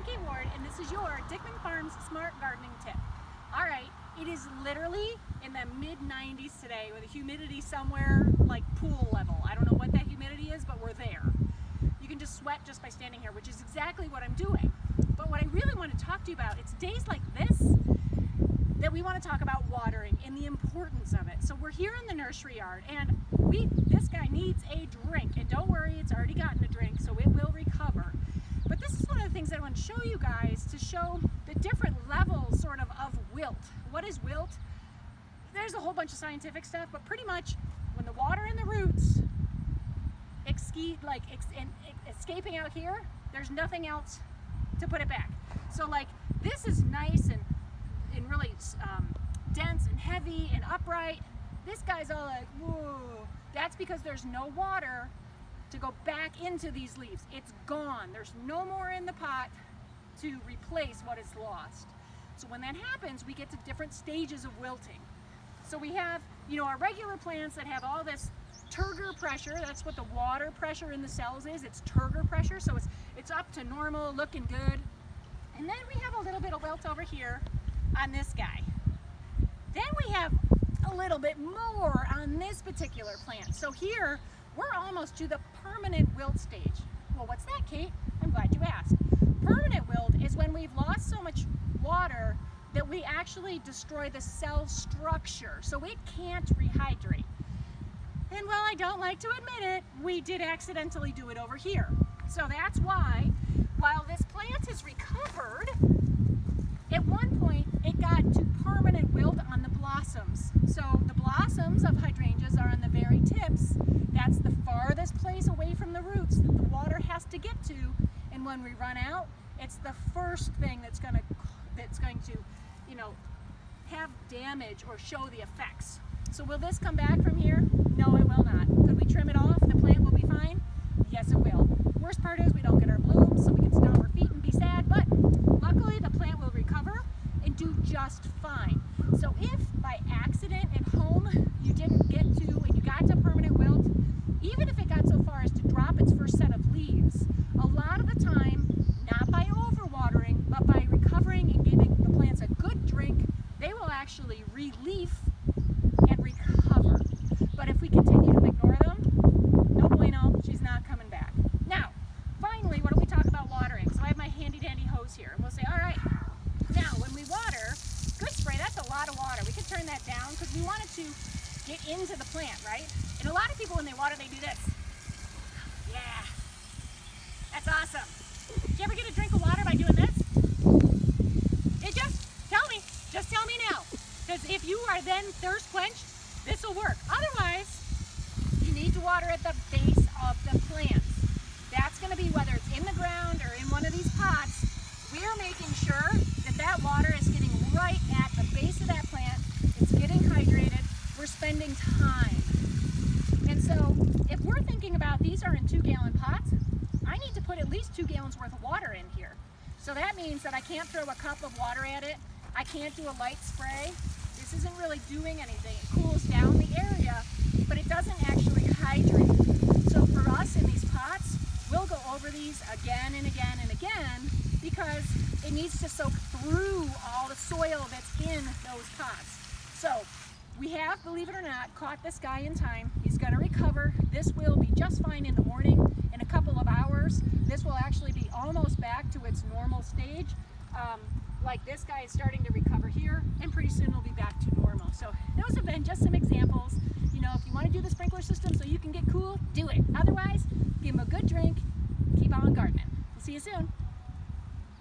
Becky Ward, and this is your Dickman Farms Smart Gardening Tip. All right, it is literally in the mid-90s today with a humidity somewhere like pool level. I don't know what that humidity is, but we're there. You can just sweat just by standing here, which is exactly what I'm doing. But what I really want to talk to you about, it's days like this that we want to talk about watering and the importance of it. So we're here in the nursery yard, and this guy needs a drink. And don't worry, it's already gotten a drink, so it will recover. But this is one of the things that I want to show you guys to show the different levels sort of wilt. What is wilt? There's a whole bunch of scientific stuff, but pretty much when the water in the roots escaping out here, there's nothing else to put it back. So like this is nice and really dense and heavy and upright. This guy's all like, whoa. That's because there's no water to go back into these leaves. It's gone. There's no more in the pot to replace what is lost. So when that happens, we get to different stages of wilting. So we have, our regular plants that have all this turgor pressure. That's what the water pressure in the cells is. It's turgor pressure, so it's up to normal, looking good. And then we have a little bit of wilt over here on this guy. Then we have a little bit more on this particular plant. So here, we're almost to the permanent wilt stage. Well, what's that, Kate? I'm glad you asked. Permanent wilt is when we've lost so much water that we actually destroy the cell structure, so it can't rehydrate. And while I don't like to admit it, we did accidentally do it over here. So that's why, while this plant has recovered, at one point it got to permanent wilt on the blossoms. So the blossoms of hydrangeas are on the very tips. That's the farthest place away from the roots that the water has to get to. And when we run out, it's the first thing that's going to have damage or show the effects. So will this come back from here? No, it will not. Could we trim it off and the plant will be fine? Yes, it will. Worst part is we don't get our blooms, so we can stomp our feet and be sad, but luckily the plant will recover and do just fine. So if by accident at home you didn't get to and you got to permanent wilt, even if it got so far as to drop its first set of leaves, a lot of the time, not by overwatering, but by recovering and giving the plants a good drink, they will actually relief and recover. But if we continue to ignore them, no bueno, she's not coming back. Now, finally, what do we talk about watering? So I have my handy dandy hose here, and we'll say, all right, now when we water, good spray, that's a lot of water. We can turn that down because we want it to get into the plant, right? And a lot of people when they water, they do this. Yeah, that's awesome. Did you ever get a drink of water by doing this? Did you? Tell me. Just tell me now. Because if you are then thirst quenched, this will work. Otherwise, you need to water at the base of the plants. That's going to be whether it's in the ground or in one of these pots. We are making sure that that water is getting right at the base of that plant. It's getting hydrated. We're spending time. And so if we're thinking about these are in 2-gallon pots, I need to put at least 2 gallons worth of water in here. So that means that I can't throw a cup of water at it. I can't do a light spray. This isn't really doing anything. It cools down the area, but it doesn't actually hydrate. So for us in these pots, we'll go over these again and again and again because it needs to soak through all the soil that's in those pots. So we have, believe it or not, caught this guy in time. He's going to recover. This will be just fine in the morning. In a couple of hours, this will actually be almost back to its normal stage. Like this guy is starting to recover here, and pretty soon we'll be back to normal. So those have been just some examples. If you want to do the sprinkler system so you can get cool, do it. Otherwise, give them a good drink, keep on gardening. We'll see you soon.